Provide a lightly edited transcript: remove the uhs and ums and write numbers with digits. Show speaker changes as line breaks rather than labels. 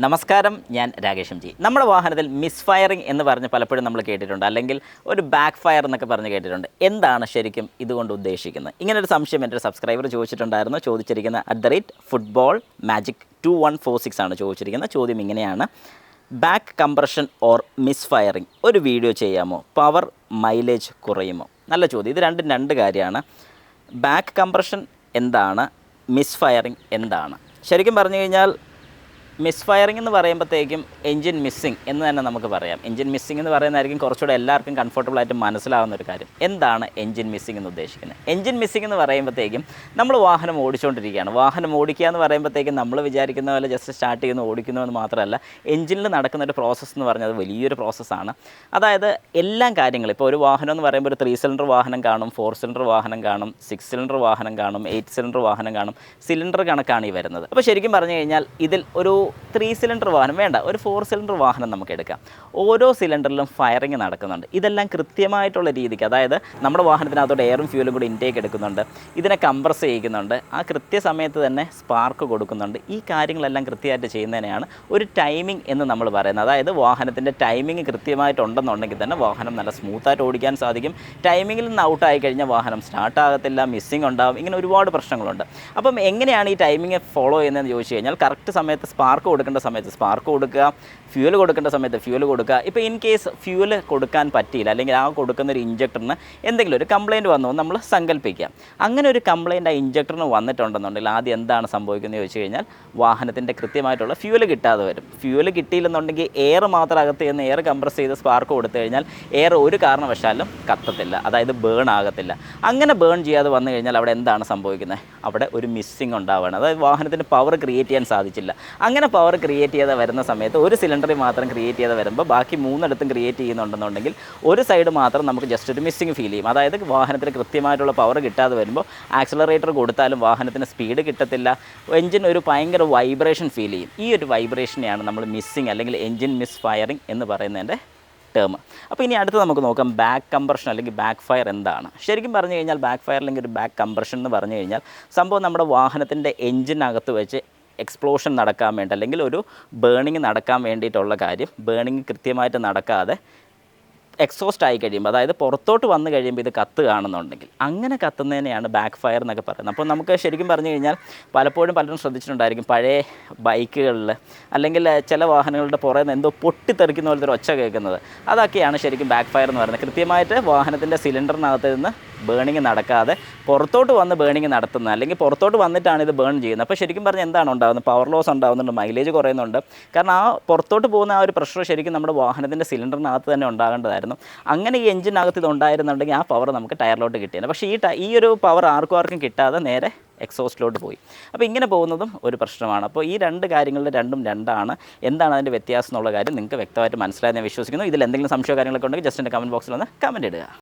നമസ്കാരം, ഞാൻ Rakesh M G. നമ്മുടെ വാഹനത്തിൽ മിസ് ഫയറിംഗ് എന്ന് പറഞ്ഞ് പലപ്പോഴും നമ്മൾ കേട്ടിട്ടുണ്ട്, അല്ലെങ്കിൽ ഒരു ബാക്ക് ഫയർ എന്നൊക്കെ പറഞ്ഞ് കേട്ടിട്ടുണ്ട്. എന്താണ് ശരിക്കും ഇതുകൊണ്ട് ഉദ്ദേശിക്കുന്നത്? ഇങ്ങനൊരു സംശയം എൻ്റെ ഒരു സബ്സ്ക്രൈബർ ചോദിച്ചിട്ടുണ്ടായിരുന്നു. ചോദിച്ചിരിക്കുന്ന @football magic 2146 ആണ് ചോദിച്ചിരിക്കുന്നത്. ചോദ്യം ഇങ്ങനെയാണ്: back compression or misfiring ഒരു വീഡിയോ ചെയ്യാമോ? പവർ മൈലേജ് കുറയുമോ? നല്ല ചോദ്യം. ഇത് രണ്ട് കാര്യമാണ്. ബാക്ക് കംപ്രഷൻ എന്താണ്? മിസ് ഫയറിംഗ് എന്താണ്? ശരിക്കും പറഞ്ഞു കഴിഞ്ഞാൽ മിസ് ഫയറിംഗ് എന്ന് പറയുമ്പോഴത്തേക്കും എൻജിൻ മിസ്സിങ് എന്ന് തന്നെ നമുക്ക് പറയാം. എൻജിൻ മിസ്സിംഗ് എന്ന് പറയുന്നതായിരിക്കും കുറച്ചുകൂടെ എല്ലാവർക്കും കംഫർട്ടബിൾ ആയിട്ട് മനസ്സിലാവുന്ന ഒരു കാര്യം. എന്താണ് എൻജിൻ മിസ്സിംഗ് എന്ന് ഉദ്ദേശിക്കുന്നത്? എൻജിൻ മിസ്സിംഗ് എന്ന് പറയുമ്പോഴത്തേക്കും നമ്മൾ വാഹനം ഓടിച്ചുകൊണ്ടിരിക്കുകയാണ്. വാഹനം ഓടിക്കുക എന്ന് പറയുമ്പോഴത്തേക്കും നമ്മൾ വിചാരിക്കുന്ന പോലെ ജസ്റ്റ് സ്റ്റാർട്ട് ചെയ്യുന്നു ഓടിക്കുന്നു എന്ന് മാത്രമല്ല, എൻജിനിൽ നടക്കുന്ന ഒരു പ്രോസസ്സ് എന്ന് പറഞ്ഞാൽ അത് വലിയൊരു പ്രോസസ്സാണ്. അതായത് എല്ലാ കാര്യങ്ങളും, ഇപ്പോൾ ഒരു വാഹനം എന്ന് പറയുമ്പോൾ ഒരു 3 സിലിണ്ടർ വാഹനം കാണും, 4 സിലിണ്ടർ വാഹനം കാണും, 6 സിലിണ്ടർ വാഹനം കാണും, 8 സിലിണ്ടർ വാഹനം കാണും. സിലിണ്ടർ കണക്കാണ് ഈ വരുന്നത്. അപ്പോൾ ശരിക്കും പറഞ്ഞു കഴിഞ്ഞാൽ ഇതിൽ ഒരു 3 സിലിണ്ടർ വാഹനം വേണ്ട, ഒരു 4 സിലിണ്ടർ വാഹനം നമുക്ക് എടുക്കാം. ഓരോ സിലിണ്ടറിലും ഫയറിങ് നടക്കുന്നുണ്ട്. ഇതെല്ലാം കൃത്യമായിട്ടുള്ള രീതിക്ക്, അതായത് നമ്മുടെ വാഹനത്തിനകത്തോട്ട് എയറും ഫ്യൂലും കൂടി ഇൻടേക്ക് എടുക്കുന്നുണ്ട്, ഇതിനെ കംപ്രസ് ചെയ്യിക്കുന്നുണ്ട്, ആ കൃത്യസമയത്ത് തന്നെ സ്പാർക്ക് കൊടുക്കുന്നുണ്ട്. ഈ കാര്യങ്ങളെല്ലാം കൃത്യമായിട്ട് ചെയ്യുന്നതിനെയാണ് ഒരു ടൈമിംഗ് എന്ന് നമ്മൾ പറയുന്നത്. അതായത് വാഹനത്തിൻ്റെ ടൈമിംഗ് കൃത്യമായിട്ടുണ്ടെന്നുണ്ടെങ്കിൽ തന്നെ വാഹനം നല്ല സ്മൂത്തായിട്ട് ഓടിക്കാൻ സാധിക്കും. ടൈമിങ്ങിൽ നിന്ന് ഔട്ടായി കഴിഞ്ഞാൽ വാഹനം സ്റ്റാർട്ടാകത്തില്ല, മിസ്സിങ് ഉണ്ടാകും, ഇങ്ങനെ ഒരുപാട് പ്രശ്നങ്ങളുണ്ട്. അപ്പം എങ്ങനെയാണ് ഈ ടൈമിംഗ് ഫോളോ ചെയ്യുന്നതെന്ന് ചോദിച്ചു കഴിഞ്ഞാൽ, കറക്റ്റ് സമയത്ത് സ്പാർക്ക് കൊടുക്കേണ്ട സമയത്ത് സ്പാർക്ക് കൊടുക്കുക, ഫ്യൂൽ കൊടുക്കേണ്ട സമയത്ത് ഫ്യൂൽ കൊടുക്കുക. ഇപ്പോൾ ഇൻ കേസ് ഫ്യൂൽ കൊടുക്കാൻ പറ്റിയില്ല, അല്ലെങ്കിൽ ആ കൊടുക്കുന്ന ഒരു ഇഞ്ചക്ടറിന് എന്തെങ്കിലും ഒരു കംപ്ലയിൻറ്റ് വന്നു നമ്മൾ സങ്കല്പിക്കാം. അങ്ങനെ ഒരു കംപ്ലയിൻറ്റ് ആ ഇഞ്ചക്ടറിന് വന്നിട്ടുണ്ടെന്നുണ്ടെങ്കിൽ ആദ്യം എന്താണ് സംഭവിക്കുന്നത് ചോദിച്ചു കഴിഞ്ഞാൽ, വാഹനത്തിൻ്റെ കൃത്യമായിട്ടുള്ള ഫ്യൂൽ കിട്ടാതെ വരും. ഫ്യൂൽ കിട്ടിയില്ലെന്നുണ്ടെങ്കിൽ എയർ മാത്രം അകത്ത് ചെയ്യുന്ന എയർ കംപ്രസ് ചെയ്ത് സ്പാർക്ക് കൊടുത്തു കഴിഞ്ഞാൽ എയർ ഒരു കാരണവശാലും കത്തത്തില്ല, അതായത് ബേൺ ആകത്തില്ല. അങ്ങനെ ബേൺ ചെയ്യാതെ വന്നു കഴിഞ്ഞാൽ അവിടെ എന്താണ് സംഭവിക്കുന്നത്? അവിടെ ഒരു മിസ്സിങ് ഉണ്ടാവുകയാണ്. അതായത് വാഹനത്തിന് പവർ ക്രിയേറ്റ് ചെയ്യാൻ സാധിച്ചില്ല. അങ്ങനെ പവർ ക്രിയേറ്റ് ചെയ്ത് വരുന്ന സമയത്ത് ഒരു സിലിണ്ടറിൽ മാത്രം ക്രിയേറ്റ് ചെയ്ത് വരുമ്പോൾ ബാക്കി 3 ക്രിയേറ്റ് ചെയ്യുന്നുണ്ടെന്നുണ്ടെങ്കിൽ ഒരു സൈഡ് മാത്രം നമുക്ക് ജസ്റ്റ് ഒരു മിസ്സിങ് ഫീൽ ചെയ്യും. അതായത് വാഹനത്തിന് കൃത്യമായിട്ടുള്ള പവർ കിട്ടാതെ വരുമ്പോൾ ആക്സിലറേറ്റർ കൊടുത്താലും വാഹനത്തിന് സ്പീഡ് കിട്ടത്തില്ല, എൻജിൻ ഒരു ഭയങ്കര വൈബ്രേഷൻ ഫീൽ ചെയ്യും. ഈ ഒരു വൈബ്രേഷനെയാണ് നമ്മൾ മിസ്സിങ് അല്ലെങ്കിൽ എൻജിൻ മിസ് ഫയറിംഗ് എന്ന് പറയുന്നതിൻ്റെ ടേം. അപ്പോൾ ഇനി അടുത്ത് നമുക്ക് നോക്കാം ബാക്ക് കംപ്രഷൻ അല്ലെങ്കിൽ ബാക്ക് ഫയർ എന്താണ്. ശരിക്കും പറഞ്ഞു കഴിഞ്ഞാൽ ബാക്ക് ഫയർ അല്ലെങ്കിൽ ഒരു ബാക്ക് കംപ്രഷൻ എന്ന് പറഞ്ഞു കഴിഞ്ഞാൽ സംഭവം നമ്മുടെ വാഹനത്തിൻ്റെ എൻജിനകത്ത് വെച്ച് എക്സ്പ്ലോഷൻ നടക്കാൻ വേണ്ടി, അല്ലെങ്കിൽ ഒരു ബേണിങ് നടക്കാൻ വേണ്ടിയിട്ടുള്ള കാര്യം, ബേണിങ് കൃത്യമായിട്ട് നടക്കാതെ എക്സോസ്റ്റ് ആയി കഴിയുമ്പോൾ, അതായത് പുറത്തോട്ട് വന്നു കഴിയുമ്പോൾ ഇത് കത്തുകയാണെന്നുണ്ടെങ്കിൽ അങ്ങനെ കത്തുന്നതിനെയാണ് ബാക്ക് ഫയർ എന്നൊക്കെ പറയുന്നത്. അപ്പോൾ നമുക്ക് ശരിക്കും പറഞ്ഞു കഴിഞ്ഞാൽ പലരും ശ്രദ്ധിച്ചിട്ടുണ്ടായിരിക്കും, പഴയ ബൈക്കുകളിൽ അല്ലെങ്കിൽ ചില വാഹനങ്ങളുടെ പുറമെ നിന്ന് എന്തോ പൊട്ടിത്തെറിക്കുന്ന പോലത്തെ ഒരു ഒച്ച കേൾക്കുന്നത്. അതൊക്കെയാണ് ശരിക്കും ബാക്ക് ഫയർ എന്ന് പറയുന്നത്. കൃത്യമായിട്ട് വാഹനത്തിൻ്റെ സിലിണ്ടറിനകത്ത് നിന്ന് ബേണിങ് നടക്കാതെ പുറത്തോട്ട് വന്ന് ബേണിങ് നടത്തുന്നത്, അല്ലെങ്കിൽ പുറത്തോട്ട് വന്നിട്ടാണ് ഇത് ബേൺ ചെയ്യുന്നത്. അപ്പോൾ ശരിക്കും പറഞ്ഞാൽ എന്താണ് ഉണ്ടാകുന്നത്? പവർ ലോസ് ഉണ്ടാകുന്നുണ്ട്, മൈലേജ് കുറയുന്നുണ്ട്. കാരണം ആ പുറത്തോട്ട് പോകുന്ന ആ ഒരു പ്രഷർ ശരിക്കും നമ്മുടെ വാഹനത്തിൻ്റെ സിലിണ്ടറിനകത്ത് തന്നെ ഉണ്ടാകേണ്ടതായിരുന്നു. അങ്ങനെ ഈ എഞ്ചിനകത്ത് ഇത് ഉണ്ടായിരുന്നുണ്ടെങ്കിൽ ആ പവർ നമുക്ക് ടയറിലോട്ട് കിട്ടിയത്. പക്ഷേ ഈ ഒരു പവർ ആർക്കും കിട്ടാതെ നേരെ എക്സോസ്റ്റിലോട്ട് പോയി. അപ്പോൾ ഇങ്ങനെ പോകുന്നതും ഒരു പ്രശ്നമാണ്. അപ്പോൾ ഈ കാര്യങ്ങളിൽ രണ്ടാണ്. എന്താണ് അതിൻ്റെ വ്യത്യാസം എന്നുള്ള കാര്യം നിങ്ങൾക്ക് വ്യക്തമായിട്ട് മനസ്സിലായെന്ന് ഞാൻ വിശ്വസിക്കുന്നു. ഇതിൽ എന്തെങ്കിലും സംശയമോ കാര്യങ്ങളൊക്കെ ഉണ്ടെങ്കിൽ ജസ്റ്റ് എൻ്റെ കമൻറ്റ് ബോക്സിൽ ഒന്ന് കമൻറ്റ് ഇടുക.